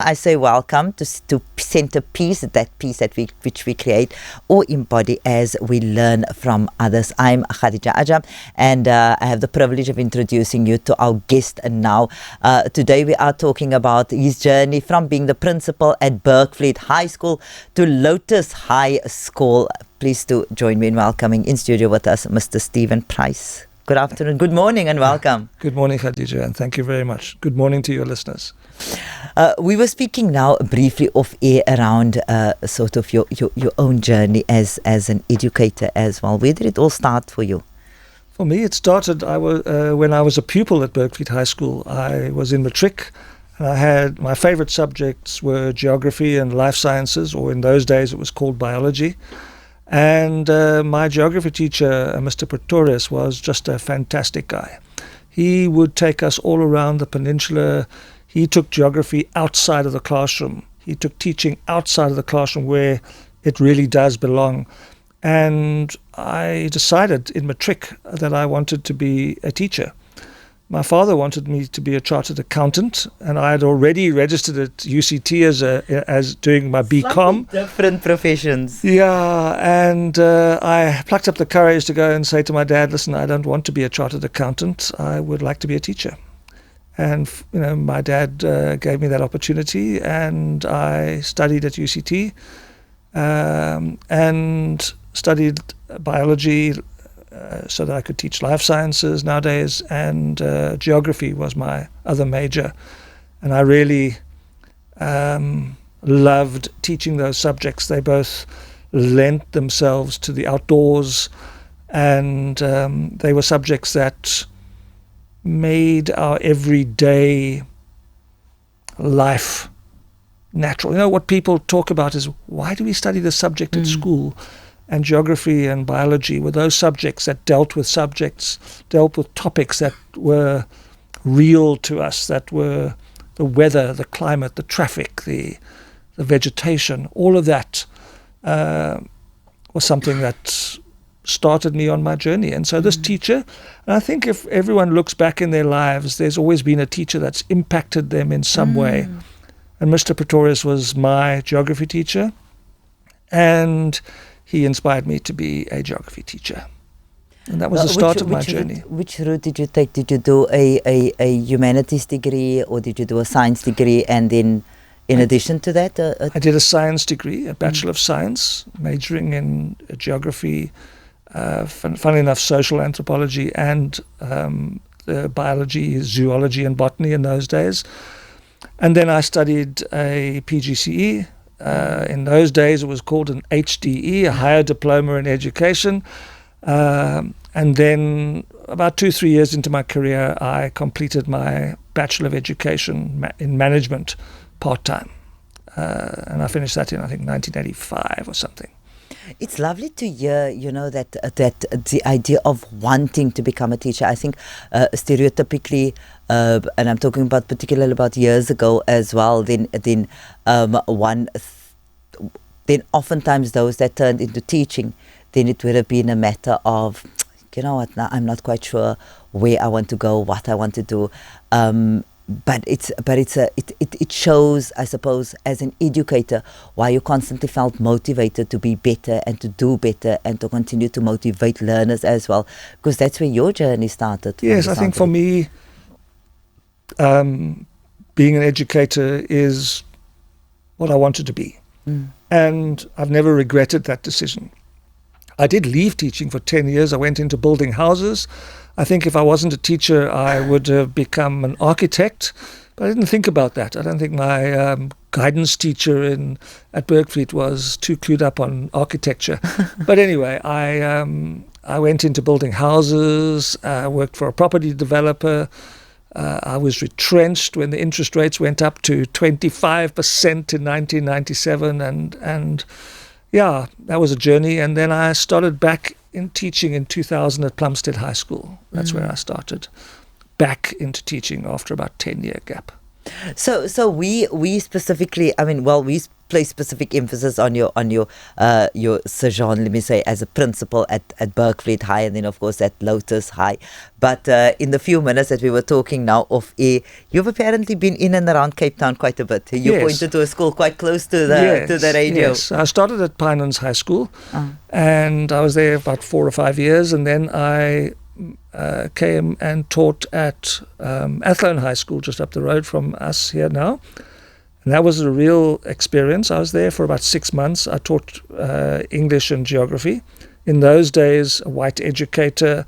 I say welcome to Centerpiece, that piece that which we create or embody as we learn from others. I'm Khadija Ajam, and I have the privilege of introducing you to our guest now. Today we are talking about his journey from being the principal at Bergvliet High School to Lotus High School. Please do join me in welcoming in studio with us Mr. Stephen Price. Good afternoon, good morning, and welcome. Good morning, Khadija, and thank you very much. Good morning to your listeners. We were speaking now briefly off air around sort of your own journey as an educator as well. Where did it all start for you? For me, it started when I was a pupil at Bergvliet High School. I was in matric, and my favorite subjects were geography and life sciences, or in those days it was called biology. And my geography teacher, Mr. Pretorius, was just a fantastic guy. He would take us all around the peninsula. He took geography outside of the classroom. He took teaching outside of the classroom where it really does belong. And I decided in matric that I wanted to be a teacher. My father wanted me to be a chartered accountant, and I had already registered at UCT as doing my BCom. Different professions. Yeah, and I plucked up the courage to go and say to my dad, "Listen, I don't want to be a chartered accountant. I would like to be a teacher." And my dad gave me that opportunity, and I studied at UCT and studied biology. So that I could teach life sciences nowadays, and geography was my other major. And I really loved teaching those subjects. They both lent themselves to the outdoors, and they were subjects that made our everyday life natural. What people talk about is, why do we study this subject at school? And geography and biology were those subjects that dealt with topics that were real to us, that were the weather, the climate, the traffic, the vegetation. All of that was something that started me on my journey. And so this teacher, and I think if everyone looks back in their lives, there's always been a teacher that's impacted them in some way. And Mr. Pretorius was my geography teacher, and he inspired me to be a geography teacher. And that was the start of my journey. Which route did you take? Did you do a humanities degree, or did you do a science degree? And then in addition to that? I did a science degree, a Bachelor of Science, majoring in geography, funnily enough, social anthropology, and biology, zoology, and botany in those days. And then I studied a PGCE. In those days, it was called an HDE, a Higher Diploma in Education. And then about 2-3 years into my career, I completed my Bachelor of Education in Management part-time. And I finished that in, I think, 1985 or something. It's lovely to hear, that the idea of wanting to become a teacher. I think stereotypically, and I'm talking about particularly about years ago as well, then oftentimes those that turned into teaching, then it would have been a matter of, now I'm not quite sure where I want to go, what I want to do. But it shows, I suppose, as an educator, why you constantly felt motivated to be better and to do better and to continue to motivate learners as well, because that's where your journey started. Yes, I think for me, being an educator is what I wanted to be. And I've never regretted that decision. I did leave teaching for 10 years. I went into building houses. I think if I wasn't a teacher, I would have become an architect. But I didn't think about that. I don't think my guidance teacher at Bergvliet was too clued up on architecture. But anyway, I went into building houses. I worked for a property developer. I was retrenched when the interest rates went up to 25% in 1997. And yeah, that was a journey. And then I started back in teaching in 2000 at Plumstead High School. That's where I started back into teaching after about 10-year gap. So we specifically, place specific emphasis on your sojourn, let me say, as a principal at Bergvliet High, and then of course at Lotus High. But in the few minutes that we were talking now off air, you've apparently been in and around Cape Town quite a bit. You pointed to a school quite close to the radio. Yes, I started at Pinelands High School, and I was there about 4 or 5 years, and then I came and taught at Athlone High School, just up the road from us here now. And that was a real experience. I was there for about 6 months. I taught English and geography. In those days, a white educator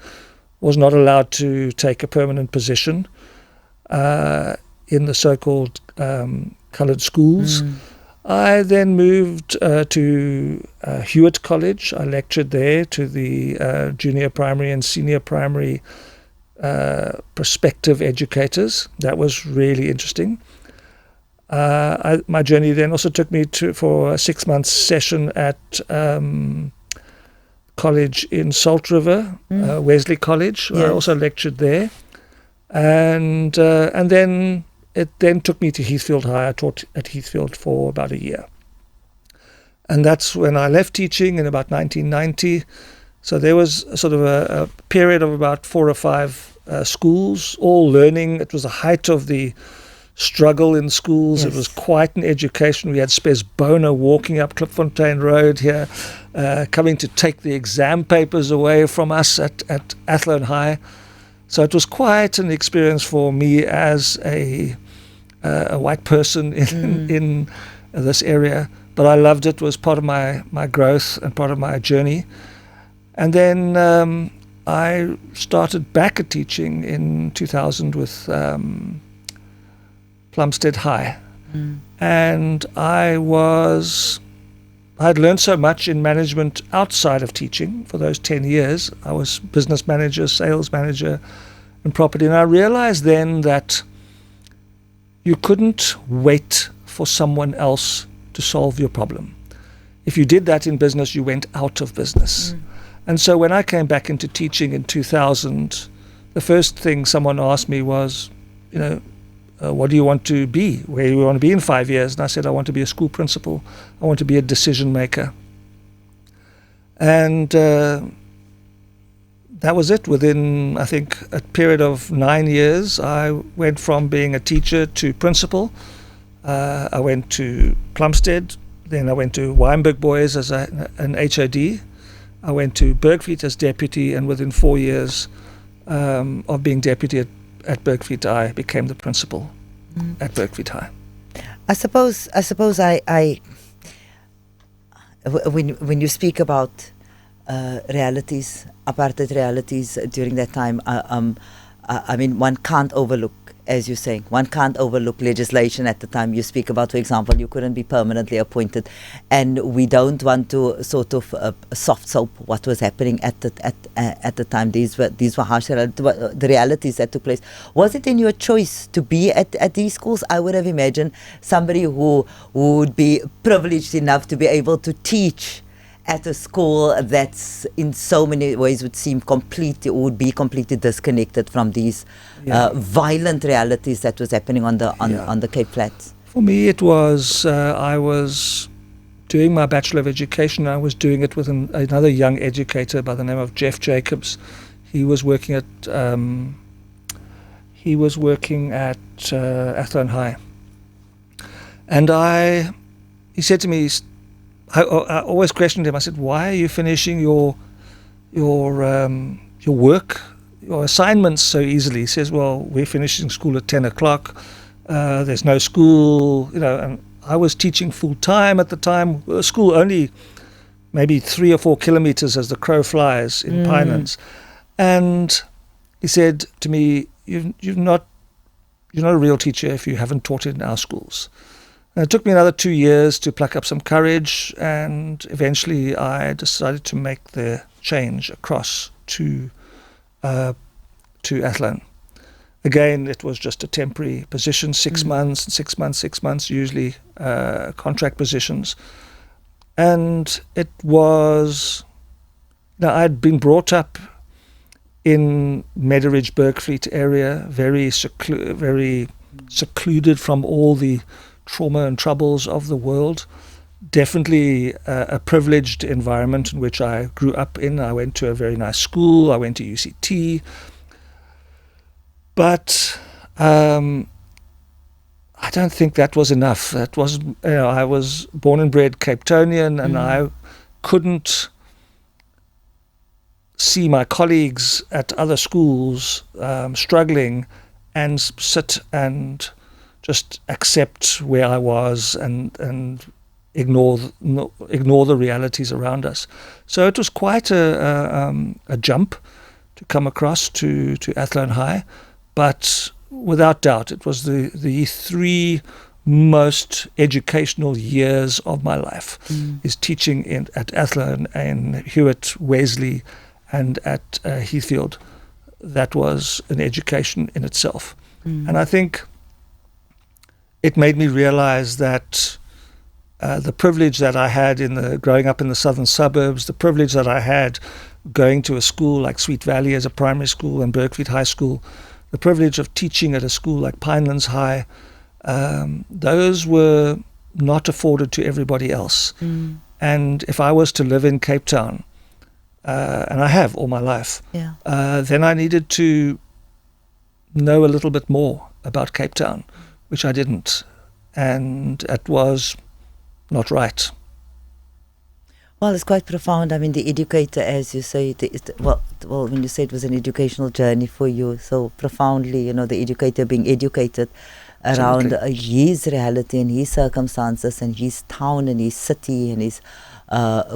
was not allowed to take a permanent position in the so-called coloured schools. I then moved to Hewitt College. I lectured there to the junior primary and senior primary prospective educators. That was really interesting. My journey then also took me for a 6-month session at college in Salt River, Wesley College. Yes. I also lectured there. And then it then took me to Heathfield High. I taught at Heathfield for about a year. And that's when I left teaching in about 1990. So there was sort of a period of about 4 or 5 schools, all learning. It was the height of the struggle in schools. Yes. It was quite an education. We had Spes Boner walking up Klipfontein Road here, coming to take the exam papers away from us at Athlone High. So it was quite an experience for me as a white person in this area. But I loved it. It was part of my growth and part of my journey. And then I started back at teaching in 2000 with Plumstead High. And I'd learned so much in management outside of teaching for those 10 years. I was business manager, sales manager in property. And I realized then that you couldn't wait for someone else to solve your problem. If you did that in business, you went out of business. And so when I came back into teaching in 2000, the first thing someone asked me was, what do you want to be? Where do you want to be in 5 years? And I said, I want to be a school principal. I want to be a decision maker. And that was it. Within, I think, a period of 9 years, I went from being a teacher to principal. I went to Plumstead. Then I went to Wynberg Boys as an HOD. I went to Bergvliet as deputy. And within 4 years of being deputy at Bergvliet, I became the principal at Bergvliet High. I suppose when you speak about realities, apartheid realities during that time, I mean, one can't overlook, as you're saying, one can't overlook legislation at the time. You speak about, for example, you couldn't be permanently appointed, and we don't want to sort of soft soap what was happening at the time. These were harsh the realities that took place. Was it in your choice to be at these schools? I would have imagined somebody who would be privileged enough to be able to teach at a school that's in so many ways would be completely disconnected from these violent realities that was happening on the Cape Flats. For me, it was I was doing my Bachelor of Education. I was doing it with another young educator by the name of Jeff Jacobs. He was working at Athlone High, and he said to me, I always questioned him. I said, "Why are you finishing your work, your assignments so easily?" He says, "Well, we're finishing school at 10 o'clock. There's no school, And I was teaching full time at the time. School only maybe 3 or 4 kilometers as the crow flies in Pinelands. And he said to me, "You're not a real teacher if you haven't taught in our schools." And it took me another 2 years to pluck up some courage, and eventually I decided to make the change across to Athlone. Again, it was just a temporary position, 6 months, usually contract positions. And it was, I'd been brought up in Measurable Bergvliet area, very secluded from all the trauma and troubles of the world. definitely a privileged environment in which I grew up in. I went to a very nice school. I went to UCT. But I don't think that was enough. That was, I was born and bred Cape Townian, and I couldn't see my colleagues at other schools struggling and sit and just accept where I was and ignore the realities around us. So it was quite a jump to come across to Athlone High, but without doubt it was the 3 most educational years of my life, is teaching at Athlone and Hewitt, Wesley, and at Heathfield. That was an education in itself. And I think it made me realize that the privilege that I had growing up in the southern suburbs, the privilege that I had going to a school like Sweet Valley as a primary school and Bergvliet High School, the privilege of teaching at a school like Pinelands High, those were not afforded to everybody else. And if I was to live in Cape Town, and I have all my life, then I needed to know a little bit more about Cape Town, which I didn't. And it was not right. Well, it's quite profound. I mean, the educator, as you say, well, when you say it was an educational journey for you, so profoundly, the educator being educated around his reality and his circumstances and his town and his city and his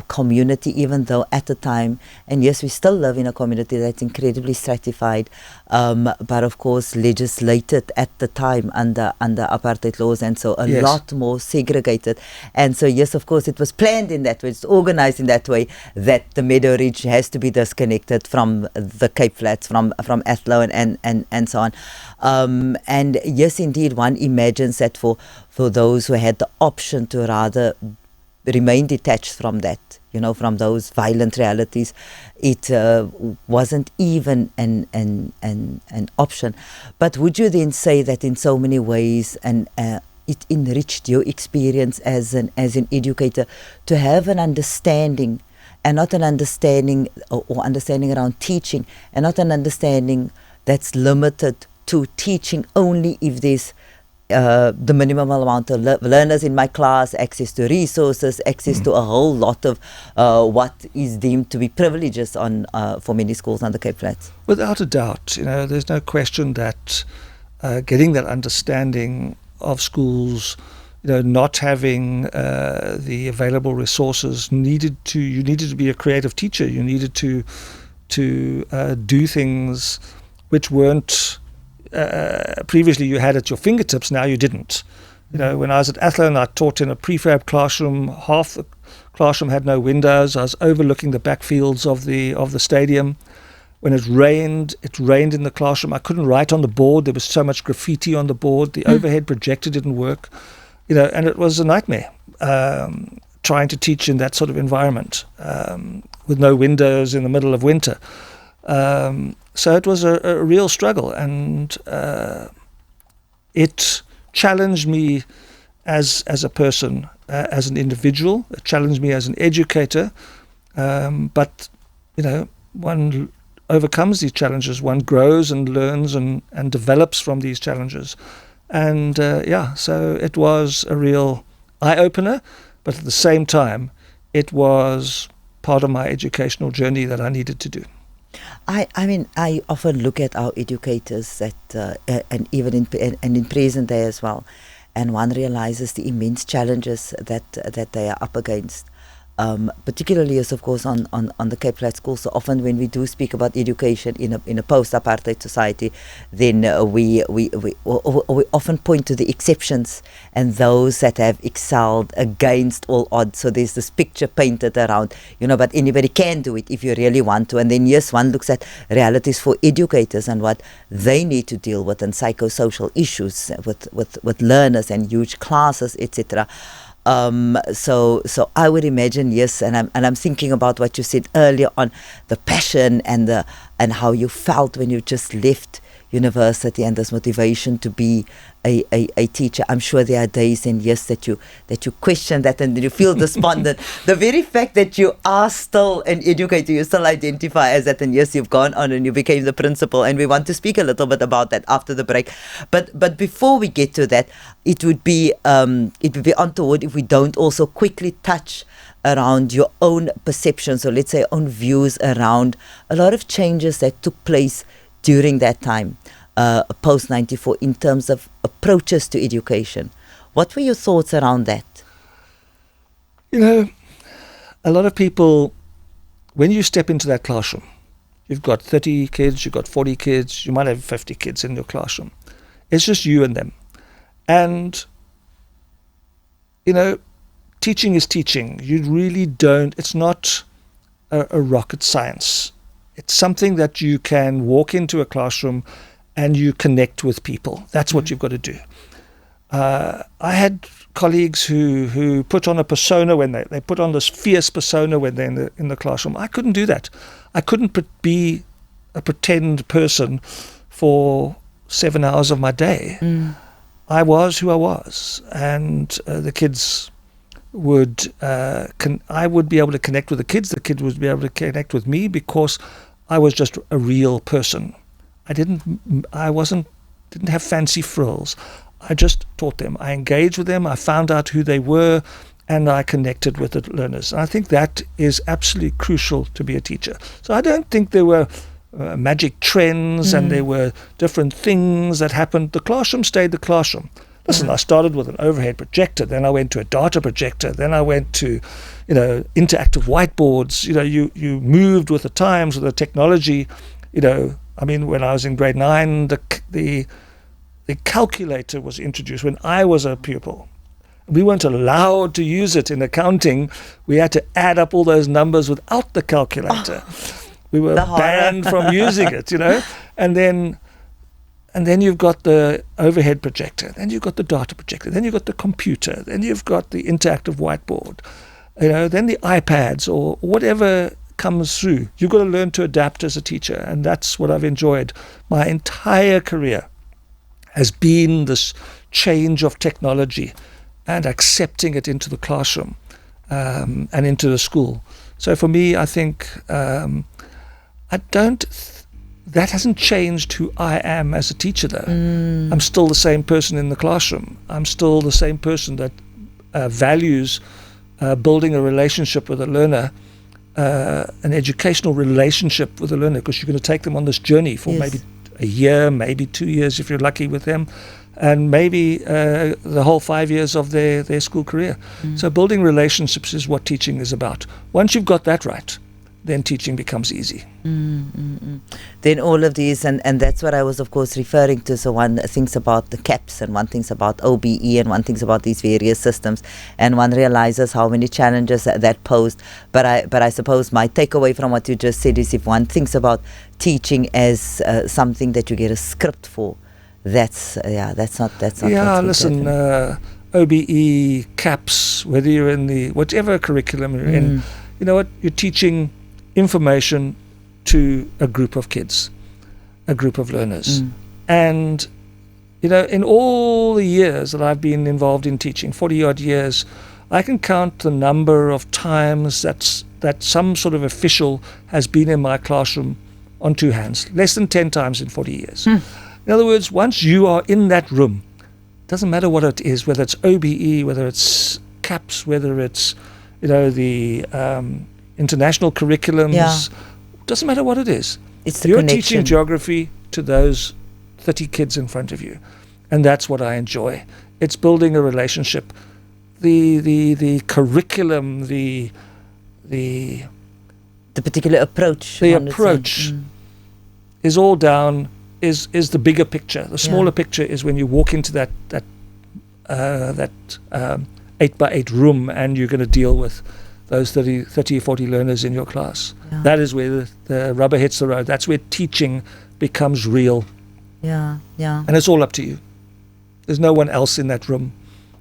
community, even though at the time, and yes, we still live in a community that's incredibly stratified, but of course legislated at the time under apartheid laws, and so a lot more segregated. And so yes, of course, it was planned in that way, it's organized in that way, that the Meadow Ridge has to be disconnected from the Cape Flats, from Athlone and so on. And yes, indeed, one imagines that for those who had the option to rather remain detached from that, from those violent realities, it wasn't even an option. But would you then say that in so many ways, and it enriched your experience as an educator to have an understanding, and not an understanding or understanding around teaching, and not an understanding that's limited to teaching only if there's the minimum amount of learners in my class, access to resources, access to a whole lot of what is deemed to be privileges for many schools on the Cape Flats? Without a doubt, there's no question that getting that understanding of schools, not having the available resources, you needed to be a creative teacher. You needed to do things which weren't previously you had at your fingertips, now you didn't. When I was at Athlone, I taught in a prefab classroom. Half the classroom had no windows. I was overlooking the backfields of the stadium. When it rained in the classroom. I couldn't write on the board. There was so much graffiti on the board. The overhead projector didn't work. And it was a nightmare trying to teach in that sort of environment with no windows in the middle of winter. So it was a real struggle, and it challenged me as a person, as an individual. It challenged me as an educator. But one overcomes these challenges. One grows and learns and develops from these challenges. And so it was a real eye-opener, but at the same time, it was part of my educational journey that I needed to do. I mean, I often look at our educators and even in present day as well, and one realizes the immense challenges that they are up against. Particularly as of course on the Cape Flats school. So often when we do speak about education in a post-apartheid society, then we often point to the exceptions and those that have excelled against all odds. So there's this picture painted around, but anybody can do it if you really want to. And then yes, one looks at realities for educators and what they need to deal with, and psychosocial issues with learners and huge classes, etc. So I would imagine, yes, and I'm thinking about what you said earlier on, the passion and how you felt when you just left, university and this motivation to be a teacher. I'm sure there are days and years that you question that and you feel despondent. The very fact that you are still an educator, you still identify as that, and yes, you've gone on and you became the principal, and we want to speak a little bit about that after the break. But before we get to that, it would be untoward if we don't also quickly touch around your own perceptions, or let's say own views around a lot of changes that took place during that time, post 94, in terms of approaches to education. What were your thoughts around that? You know, a lot of people, when you step into that classroom, you've got 30 kids, you've got 40 kids, you might have 50 kids in your classroom. It's just you and them. And, you know, teaching is teaching. You really don't, it's not a rocket science. It's something that you can walk into a classroom and you connect with people. That's what you've got to do. I had colleagues who put on a persona when they put on this fierce persona when they're in the classroom. I couldn't do that. I couldn't be a pretend person for 7 hours of my day. I was who I was, and the kids would I would be able to connect with the kids would be able to connect with me, because I was just a real person. I didn't have fancy frills. I just taught them. I engaged with them. I found out who they were, and I connected with the learners. And I think that is absolutely crucial to be a teacher. So I don't think there were magic trends and there were different things that happened. The classroom stayed the classroom. Listen, I started with an overhead projector, then I went to a data projector, then I went to, interactive whiteboards. You moved with the times, with the technology. I mean, when I was in grade 9, the calculator was introduced when I was a pupil. We weren't allowed to use it in accounting. We had to add up all those numbers without the calculator. We were banned from using it, And then you've got the overhead projector, then you've got the data projector, then you've got the computer, then you've got the interactive whiteboard, then the iPads or whatever comes through. You've got to learn to adapt as a teacher, and that's what I've enjoyed. My entire career has been this change of technology and accepting it into the classroom and into the school. So for me, I think that hasn't changed who I am as a teacher, though. I'm still the same person in the classroom. I'm still the same person that values building a relationship with a learner, an educational relationship with a learner, because you're going to take them on this journey for maybe a year, maybe 2 years if you're lucky with them, and maybe the whole 5 years of their school career. So building relationships is what teaching is about. Once you've got that right, then teaching becomes easy. Then all of these, and that's what I was, of course, referring to. So one thinks about the CAPS, and one thinks about OBE, and one thinks about these various systems, and one realizes how many challenges that posed. But I suppose my takeaway from what you just said is, if one thinks about teaching as something that you get a script for, that's not. Yeah, listen, OBE, CAPS, whether you're in whatever curriculum you're in, you know what, you're teaching information to a group of kids, a group of learners. And, in all the years that I've been involved in teaching, 40-odd years, I can count the number of times that some sort of official has been in my classroom on two hands, less than 10 times in 40 years. In other words, once you are in that room, it doesn't matter what it is, whether it's OBE, whether it's CAPS, whether it's, the international curriculums, doesn't matter what it is. You're teaching geography to those 30 kids in front of you, and that's what I enjoy. It's building a relationship. The curriculum, the particular approach. The approach is all down. Is the bigger picture. The smaller picture is when you walk into that 8x8 room and you're going to deal with those 30 or 40 learners in your class. That is where the rubber hits the road. That's where teaching becomes real. And it's all up to you. There's no one else in that room.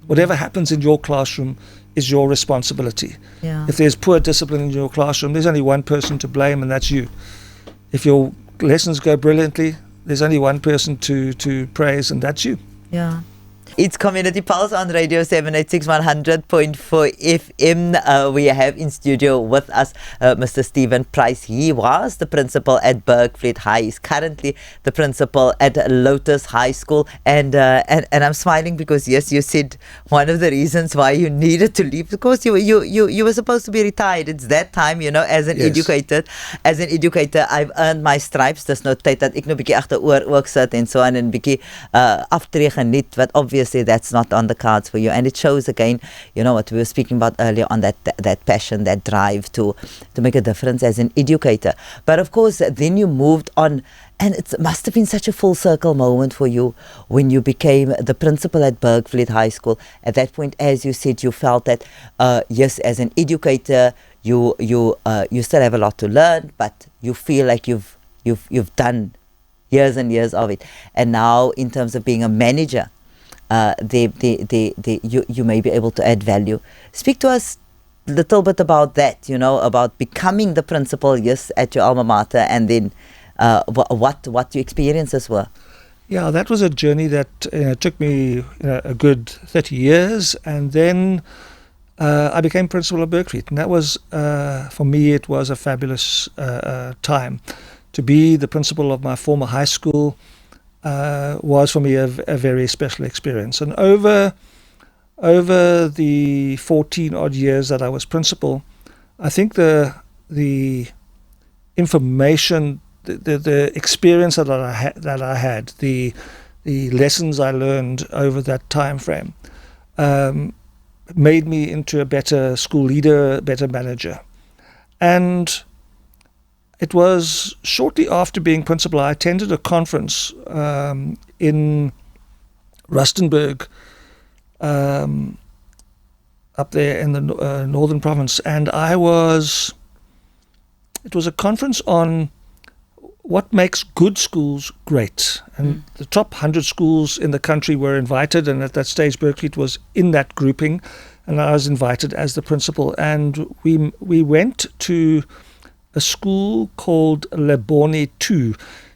Whatever happens in your classroom is your responsibility. If there's poor discipline in your classroom, there's only one person to blame, and that's you. If your lessons go brilliantly, there's only one person to praise, and that's you. Yeah. It's Community Pulse on Radio 786 100.4 FM. We have in studio with us Mr. Stephen Price. He was the principal at Bergvliet High. He's currently the principal at Lotus High School. And I'm smiling because, yes, you said one of the reasons why you needed to leave, because you were supposed to be retired. It's that time, you know, as an educator. As an educator, I've earned my stripes. Dis nou tyd dat ek nou bietjie agteroor ook sit en so aan en bietjie aftree geniet, wat obviously that's not on the cards for you. And it shows again, you know, what we were speaking about earlier on, that passion, that drive to make a difference as an educator. But of course, then you moved on, and it must have been such a full circle moment for you when you became the principal at Bergvliet High School. At that point, as you said, you felt that yes, as an educator, you still have a lot to learn, but you feel like you've done years and years of it. And now, in terms of being a manager, you may be able to add value. Speak to us a little bit about that, you know, about becoming the principal, yes, at your alma mater, and then what your experiences were. Yeah, that was a journey that took me a good 30 years, and then I became principal of Bergvliet, and that was, for me, it was a fabulous time. To be the principal of my former high school was for me a very special experience. And over the 14 odd years that I was principal, I think the information, the experience that I had, the lessons I learned over that time frame, made me into a better school leader, a better manager. And it was shortly after being principal, I attended a conference in Rustenburg, up there in the northern province, and it was a conference on what makes good schools great. And the top 100 schools in the country were invited, and at that stage Bergvliet was in that grouping, and I was invited as the principal. And we went to a school called Leboni II.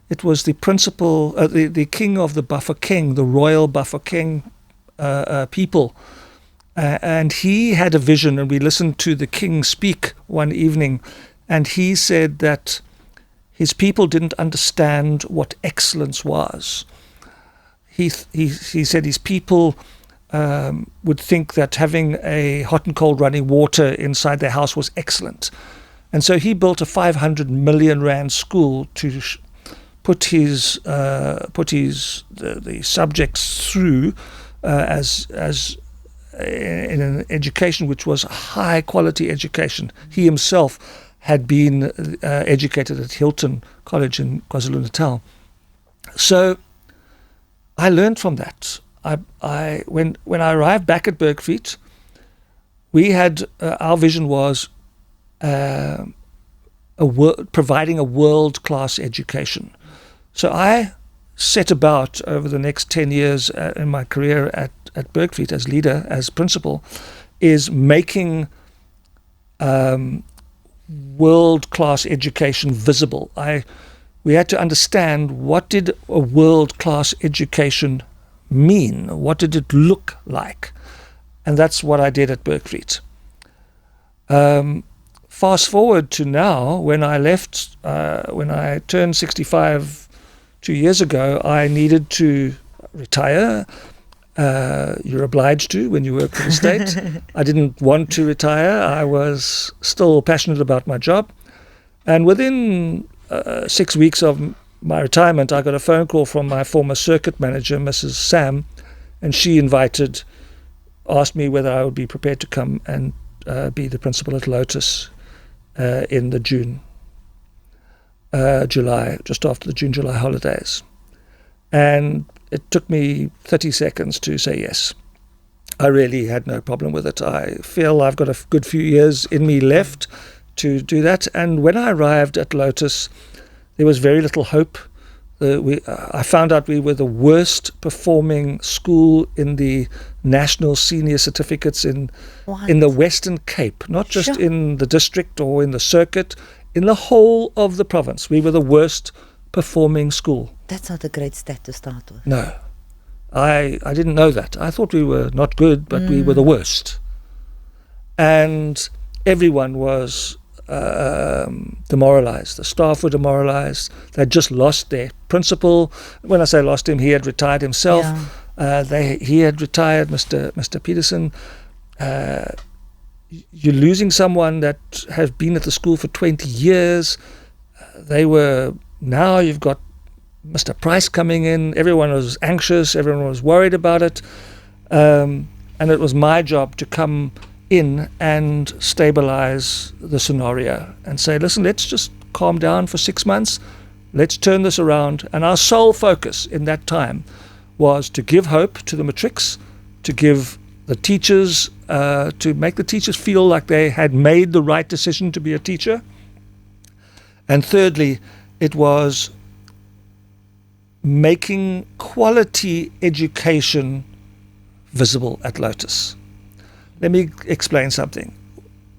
It was the principal, the king of the Bafokeng, the royal Bafokeng people. And he had a vision, and we listened to the king speak one evening, and he said that his people didn't understand what excellence was. He said his people would think that having a hot and cold running water inside their house was excellent. And so he built a 500 million rand school to put the subjects through as in an education which was high quality education. He himself had been educated at Hilton College in KwaZulu-Natal. So I learned from that. When I arrived back at Bergvliet, we had our vision was providing a world-class education. So I set about over the next 10 years in my career at Bergvliet as leader, as principal, is making world-class education visible. We had to understand, what did a world-class education mean? What did it look like? And that's what I did at Bergvliet. Fast forward to now, when I left, when I turned 65 2 years ago, I needed to retire. You're obliged to when you work for the state. I didn't want to retire. I was still passionate about my job. And within 6 weeks of my retirement, I got a phone call from my former circuit manager, Mrs. Sam, and she asked me whether I would be prepared to come and be the principal at Lotus in the July, just after the June-July holidays. And it took me 30 seconds to say yes. I really had no problem with it. I feel I've got a good few years in me left to do that. And when I arrived at Lotus, there was very little hope. I found out we were the worst performing school in the national senior certificates in the Western Cape, not just in the district or in the circuit, in the whole of the province. We were the worst performing school. That's not a great stat to start with. No. I didn't know that. I thought we were not good, but we were the worst. And everyone was demoralized. The staff were demoralized. They'd just lost their principal. When I say lost him, he had retired himself. He had retired, Mr. Peterson. You're losing someone that has been at the school for 20 years. Now you've got Mr. Price coming in. Everyone was anxious. Everyone was worried about it. And it was my job to come in and stabilize the scenario and say, listen, let's just calm down for 6 months. Let's turn this around. And our sole focus in that time was to give hope to the matrics, to give the teachers, to make the teachers feel like they had made the right decision to be a teacher. And thirdly, it was making quality education visible at Lotus. Let me explain something.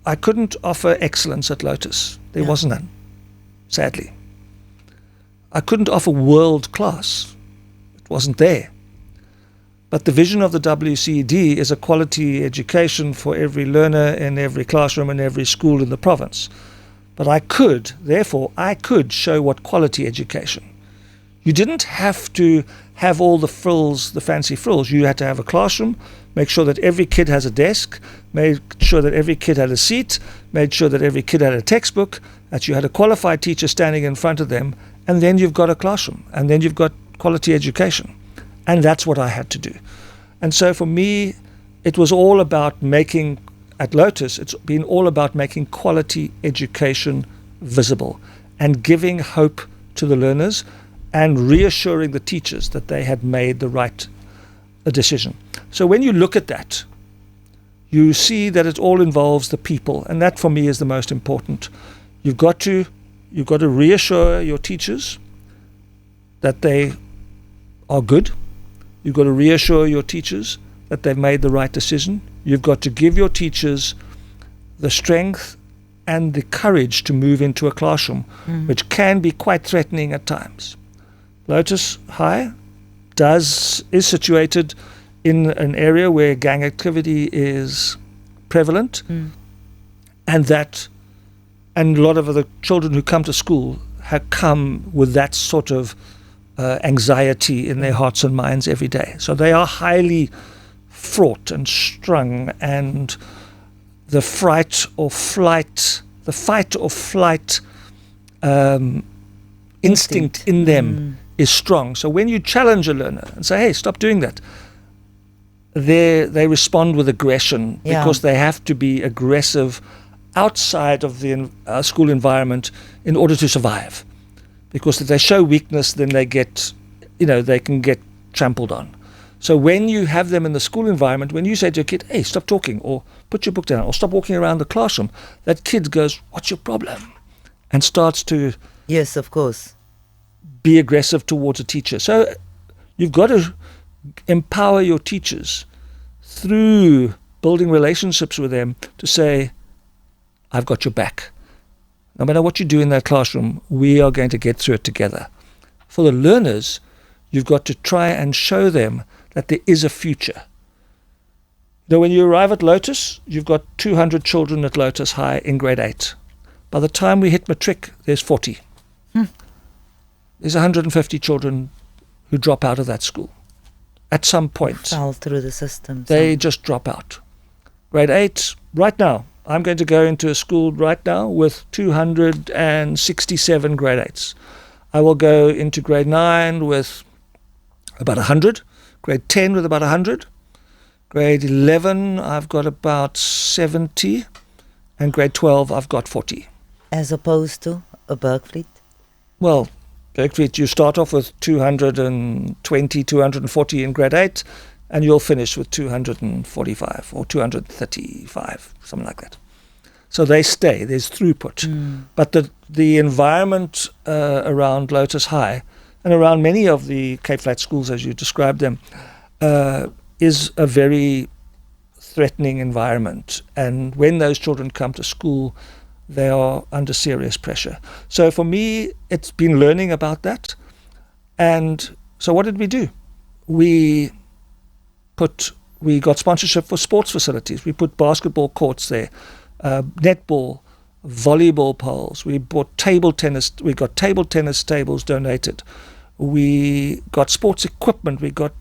I couldn't offer excellence at Lotus. There wasn't none, sadly. I couldn't offer world class. It wasn't there. But the vision of the WCED is a quality education for every learner in every classroom in every school in the province. But I could show what quality education. You didn't have to have all the frills, the fancy frills. You had to have a classroom, make sure that every kid has a desk, make sure that every kid had a seat, made sure that every kid had a textbook, that you had a qualified teacher standing in front of them, and then you've got a classroom, and then you've got quality education. And that's what I had to do. And so for me, it was all about making, at Lotus, it's been all about making quality education visible and giving hope to the learners and reassuring the teachers that they had made the right decision. So when you look at that, you see that it all involves the people, and that for me is the most important. You've got to reassure your teachers that they are good. You've got to reassure your teachers that they've made the right decision. You've got to give your teachers the strength and the courage to move into a classroom, which can be quite threatening at times. Lotus High is situated in an area where gang activity is prevalent, and a lot of the children who come to school have come with that sort of anxiety in their hearts and minds every day. So they are highly fraught and strung, and the fight or flight instinct in them is strong. So when you challenge a learner and say, hey, stop doing that, they respond with aggression because they have to be aggressive outside of the school environment in order to survive. Because if they show weakness, then they can get trampled on. So when you have them in the school environment, when you say to a kid, hey, stop talking, or put your book down, or stop walking around the classroom, that kid goes, what's your problem? And starts to... Yes, of course. Be aggressive towards a teacher. So you've got to empower your teachers through building relationships with them to say, I've got your back. No matter what you do in that classroom, we are going to get through it together. For the learners, you've got to try and show them that there is a future. Now, when you arrive at Lotus, you've got 200 children at Lotus High in grade 8. By the time we hit matric, there's 40. There's 150 children who drop out of that school. At some point, fell through the system. They just drop out. Grade 8, right now, I'm going to go into a school right now with 267 grade 8s. I will go into grade 9 with about 100, grade 10 with about 100, grade 11 I've got about 70, and grade 12 I've got 40. As opposed to a Bergvliet? Well, Bergvliet, you start off with 220, 240 in grade 8, and you'll finish with 245 or 235, something like that. So they stay, there's throughput. But the environment around Lotus High and around many of the Cape Flat schools, as you described them, is a very threatening environment. And when those children come to school, they are under serious pressure. So for me, it's been learning about that. And so what did we do? We got sponsorship for sports facilities. We put basketball courts there, netball, volleyball poles. We bought table tennis. We got table tennis tables donated. We got sports equipment. We got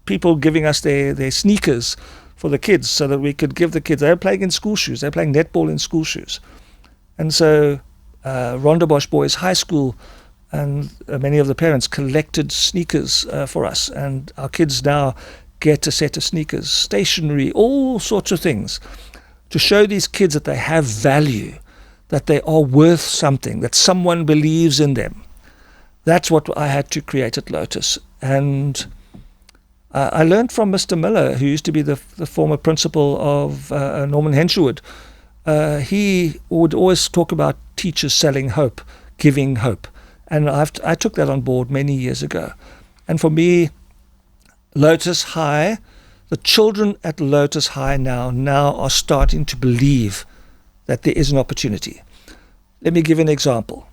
people giving us their sneakers for the kids so that we could give the kids. They were playing in school shoes. They were playing netball in school shoes. And so Rondebosch Boys High School and many of the parents collected sneakers for us. And our kids now get a set of sneakers, stationery, all sorts of things to show these kids that they have value, that they are worth something, that someone believes in them. That's what I had to create at Lotus. And I learned from Mr. Miller, who used to be the former principal of Norman Hensherwood. He would always talk about teachers selling hope, giving hope. And I took that on board many years ago. And for me, Lotus High, the children at Lotus High now are starting to believe that there is an opportunity. Let me give an example.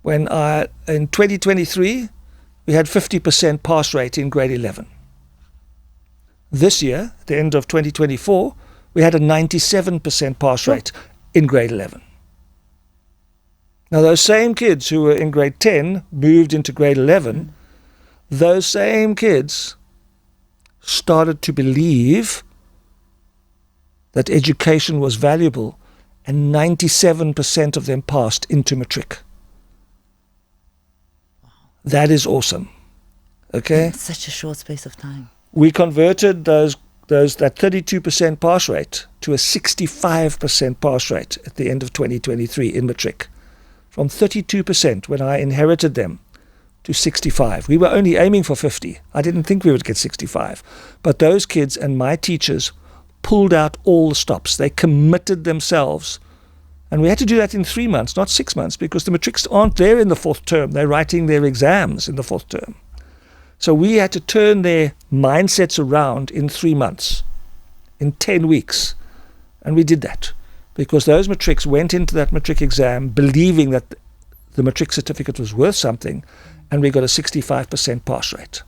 In 2023, we had 50% pass rate in grade 11. This year, at the end of 2024, we had a 97% pass rate in grade 11. Now, those same kids who were in grade 10 moved into grade 11. Those same kids started to believe that education was valuable, and 97% of them passed into matric. That is awesome. Okay? In such a short space of time. We converted that 32% pass rate to a 65% pass rate at the end of 2023 in matric. From 32% when I inherited them to 65. We were only aiming for 50. I didn't think we would get 65. But those kids and my teachers pulled out all the stops. They committed themselves. And we had to do that in 3 months, not 6 months, because the matrics aren't there in the fourth term. They're writing their exams in the fourth term. So we had to turn their mindsets around in 3 months, in 10 weeks. And we did that because those matrics went into that matric exam believing that the matric certificate was worth something, and we got a 65% pass rate.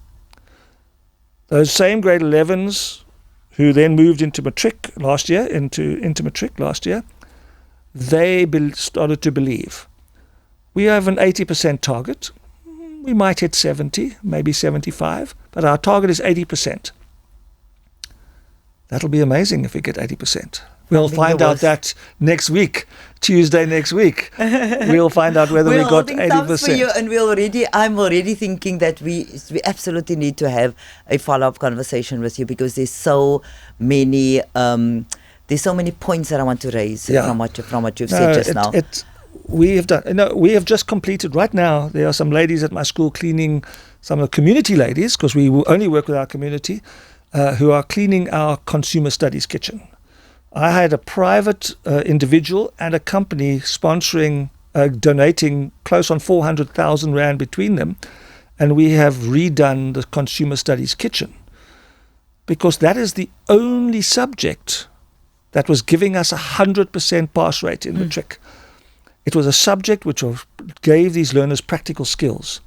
Those same grade 11s who then moved into matric last year, into matric last year, they started to believe. We have an 80% target. We might hit 70, maybe 75, but our target is 80%. That'll be amazing if we get 80%. We'll find out that next week, Tuesday next week. We'll find out whether we got 80%. For you, and I'm already thinking that we absolutely need to have a follow-up conversation with you, because there's so many points that I want to raise from what you've said just now. We have just completed right now. There are some ladies at my school cleaning, some of the community ladies, because we only work with our community, who are cleaning our consumer studies kitchen. I had a private individual and a company sponsoring, donating close on 400,000 Rand between them, and we have redone the consumer studies kitchen, because that is the only subject that was giving us 100% pass rate in matric. It was a subject which gave these learners practical skills.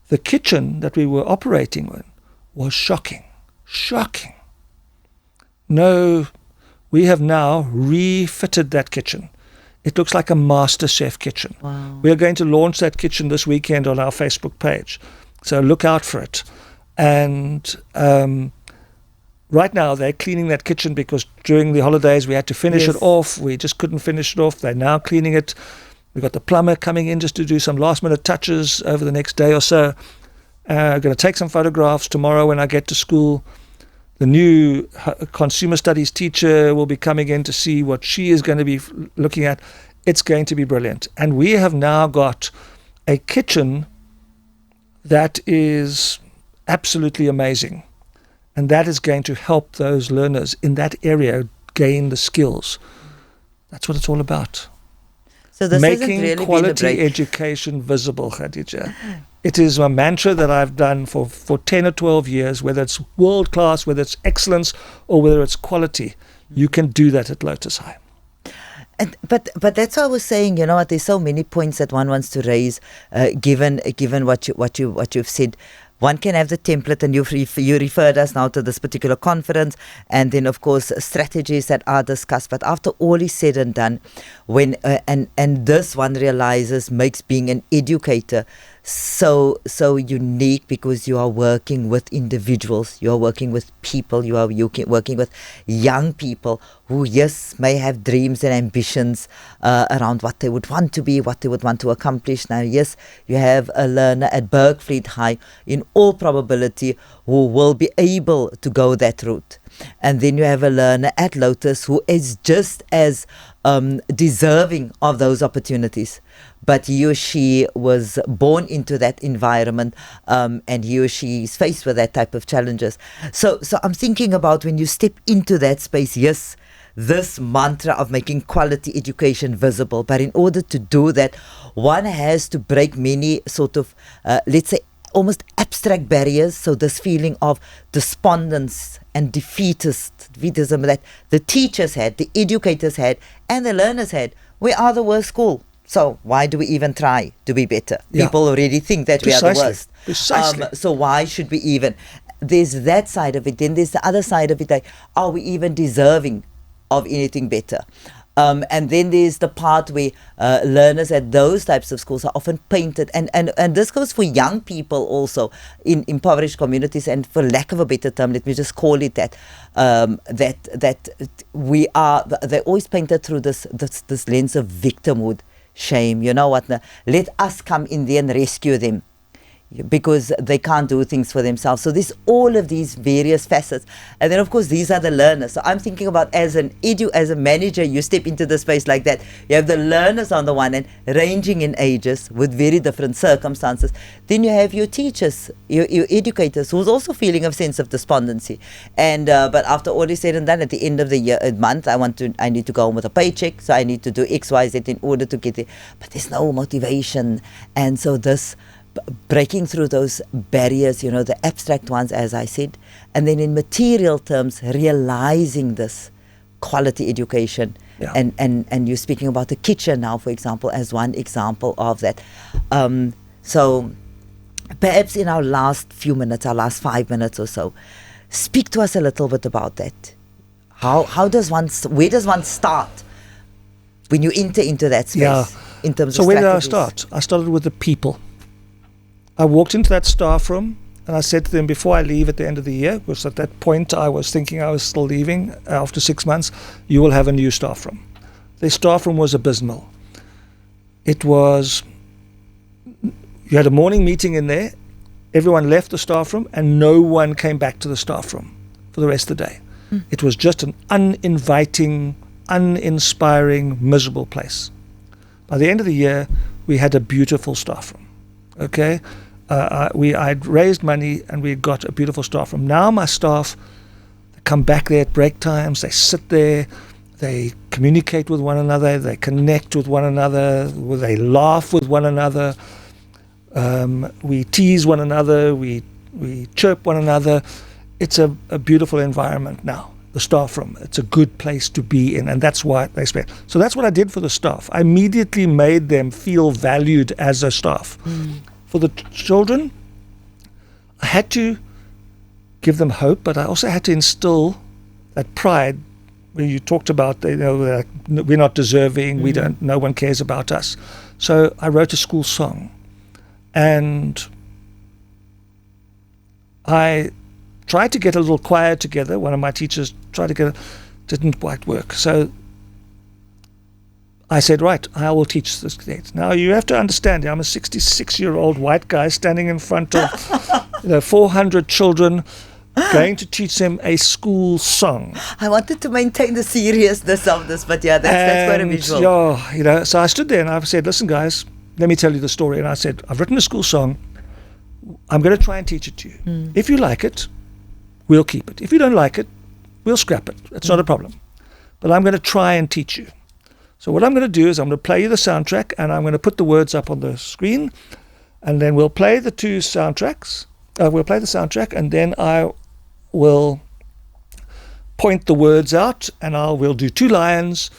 The kitchen that we were operating in was shocking. No, we have now refitted that kitchen. It looks like a master chef kitchen. Wow. We are going to launch that kitchen this weekend on our Facebook page. So look out for it. And right now they're cleaning that kitchen because during the holidays we had to finish it off. We just couldn't finish it off. They're now cleaning it. We've got the plumber coming in just to do some last minute touches over the next day or so. I'm going to take some photographs tomorrow when I get to school. The new consumer studies teacher will be coming in to see what she is going to be looking at. It's going to be brilliant. And we have now got a kitchen that is absolutely amazing. And that is going to help those learners in that area gain the skills. That's what it's all about. So this making really quality education visible, Khadija. It is a mantra that I've done for 10 or 12 years, whether it's world class, whether it's excellence, or whether it's quality. You can do that at Lotus High. but that's what I was saying. You know what? There's so many points that one wants to raise, given what you've said. One can have the template, and you referred us now to this particular conference, and then of course strategies that are discussed. But after all is said and done, when and this one realizes makes being an educator so unique, because you are working with individuals, you are working with people, you are working with young people who, yes, may have dreams and ambitions around what they would want to be, what they would want to accomplish. Now, yes, you have a learner at Bergvliet High, in all probability, who will be able to go that route. And then you have a learner at Lotus who is just as deserving of those opportunities. But he or she was born into that environment, and he or she is faced with that type of challenges. So I'm thinking about when you step into that space, yes, this mantra of making quality education visible. But in order to do that, one has to break many sort of, let's say, almost abstract barriers. So this feeling of despondence and defeatism that the teachers had, the educators had, and the learners had. We are the worst school. So why do we even try to be better? Yeah. People already think that we are the worst. Precisely. So why should we even? There's that side of it. Then there's the other side of it. Like, are we even deserving of anything better? And then there's the part where learners at those types of schools are often painted, and this goes for young people also in impoverished communities, and for lack of a better term, let me just call it that, that we are, they're always painted through this lens of victimhood, shame. You know what? Let us come in there and rescue them, because they can't do things for themselves. So there's all of these various facets. And then of course these are the learners. So I'm thinking about as a manager, you step into the space like that. You have the learners on the one end, ranging in ages with very different circumstances. Then you have your teachers, your educators, who's also feeling a sense of despondency. And but after all is said and done, at the end of the month, I need to go home with a paycheck, so I need to do X, Y, Z in order to get there. But there's no motivation. And so this breaking through those barriers, you know, the abstract ones, as I said, and then in material terms, realizing this quality education. Yeah. And you're speaking about the kitchen now, for example, as one example of that. So perhaps in our last few minutes, our last 5 minutes or so, speak to us a little bit about that. Where does one start when you enter into that space? Yeah. In terms so of where did I strategies? start? I started with the people. I walked into that staff room and I said to them before I leave at the end of the year, because at that point I was thinking I was still leaving after 6 months, you will have a new staff room. The staff room was abysmal. It was, you had a morning meeting in there, everyone left the staff room and no one came back to the staff room for the rest of the day. It was just an uninviting, uninspiring, miserable place. By the end of the year, we had a beautiful staff room. Okay, I'd raised money and we got a beautiful staff room. Now my staff, they come back there at break times, they sit there, they communicate with one another, they connect with one another, they laugh with one another, we tease one another, we chirp one another. It's a beautiful environment now, the staff room. It's a good place to be in, and that's why they spend. So that's what I did for the staff. I immediately made them feel valued as a staff. For the children, I had to give them hope, but I also had to instill that pride where you talked about, you know, we're not deserving, we don't, no one cares about us. So I wrote a school song, and I tried to get a little choir together. One of my teachers tried to get it, didn't quite work. So I said, right, I will teach this kid. Now you have to understand, I'm a 66-year-old white guy standing in front of 400 children, going to teach them a school song. I wanted to maintain the seriousness of this, but yeah, that's quite a visual. Yeah, so I stood there and I said, listen guys, let me tell you the story. And I said, I've written a school song. I'm going to try and teach it to you. If you like it, we'll keep it. If you don't like it, we'll scrap it. It's not a problem. But I'm going to try and teach you. So what I'm going to do is I'm going to play you the soundtrack, and I'm going to put the words up on the screen, and then we'll play the two soundtracks. We'll play the soundtrack, and then I will point the words out, and we'll do two lines,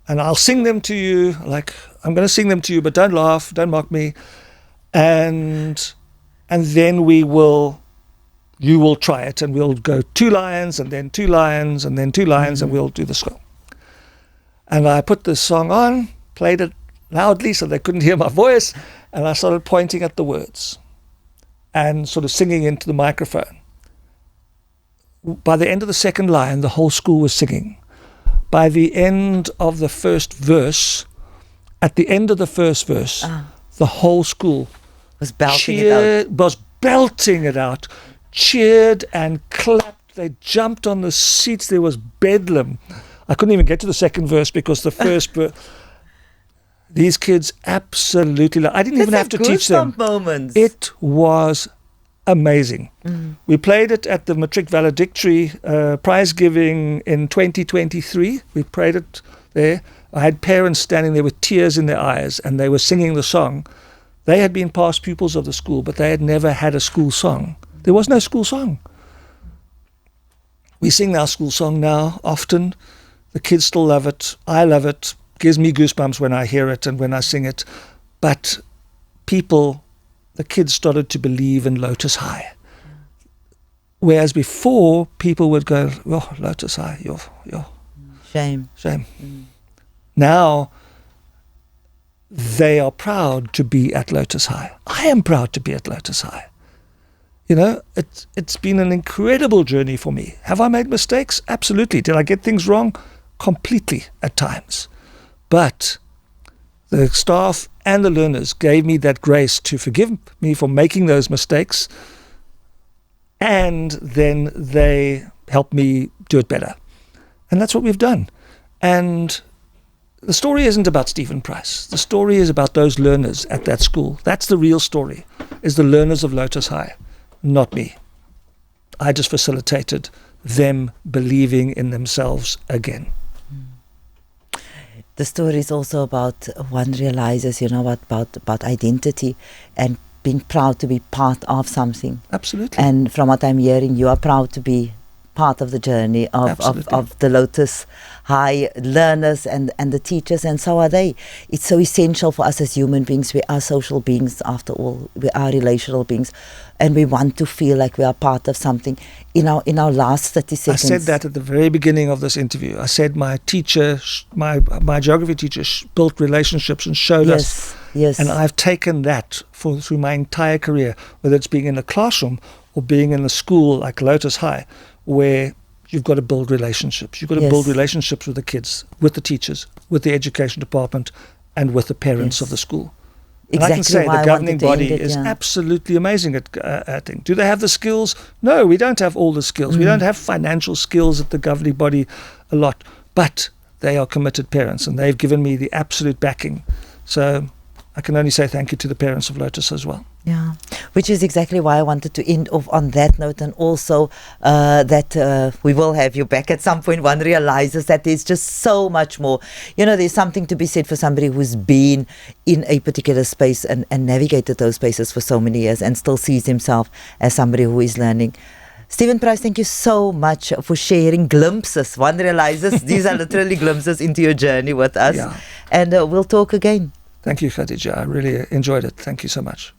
and I'll sing them to you. Like, I'm going to sing them to you, but don't laugh, don't mock me. And then you will try it, and we'll go 2 lions, and then 2 lions, and then 2 lions, and we'll do the song. And I put the song on, played it loudly so they couldn't hear my voice, and I started pointing at the words and sort of singing into the microphone. By the end of the second lion, the whole school was singing. By the end of the first verse, at the end of the first verse, the whole school was belting it out, cheered and clapped. They jumped on the seats. There was bedlam. I couldn't even get to the second verse because the first verse. These kids absolutely. I didn't even have to teach them. Moments. It was amazing. We played it at the Matric Valedictory prize giving in 2023. We played it there. I had parents standing there with tears in their eyes, and they were singing the song. They had been past pupils of the school, but they had never had a school song. There was no school song. We sing our school song now often. The kids still love it. I love it. Gives me goosebumps when I hear it and when I sing it. But the kids started to believe in Lotus High. Whereas before, people would go, oh, Lotus High, yo. Shame. Now, they are proud to be at Lotus High. I am proud to be at Lotus High. You know, it's been an incredible journey for me. Have I made mistakes? Absolutely. Did I get things wrong? Completely at times. But the staff and the learners gave me that grace to forgive me for making those mistakes, and then they helped me do it better. And that's what we've done. And the story isn't about Stephen Price. The story is about those learners at that school. That's the real story, is the learners of Lotus High, not me. I just facilitated them believing in themselves again. The story is also about one realizes, about identity and being proud to be part of something. Absolutely. And from what I'm hearing, you are proud to be part of the journey of the Lotus High learners and the teachers, and so are they. It's so essential for us as human beings. We are social beings, after all. We are relational beings, and we want to feel like we are part of something. In our last 30 seconds. I said that at the very beginning of this interview. I said my teacher, my geography teacher, built relationships and showed us. Yes. And I've taken that through my entire career, whether it's being in a classroom or being in a school like Lotus High, where you've got to build relationships. You've got to build relationships with the kids, with the teachers, with the education department, and with the parents of the school. And I can say the governing body is absolutely amazing at acting. Do they have the skills? No, we don't have all the skills. We don't have financial skills at the governing body a lot. But they are committed parents, and they've given me the absolute backing. So I can only say thank you to the parents of Lotus as well. Yeah, which is exactly why I wanted to end off on that note, and also that we will have you back at some point. One realizes that there's just so much more. There's something to be said for somebody who's been in a particular space and navigated those spaces for so many years and still sees himself as somebody who is learning. Stephen Price, thank you so much for sharing glimpses. One realizes these are literally glimpses into your journey with us. Yeah. And we'll talk again. Thank you, Khadija. I really enjoyed it. Thank you so much.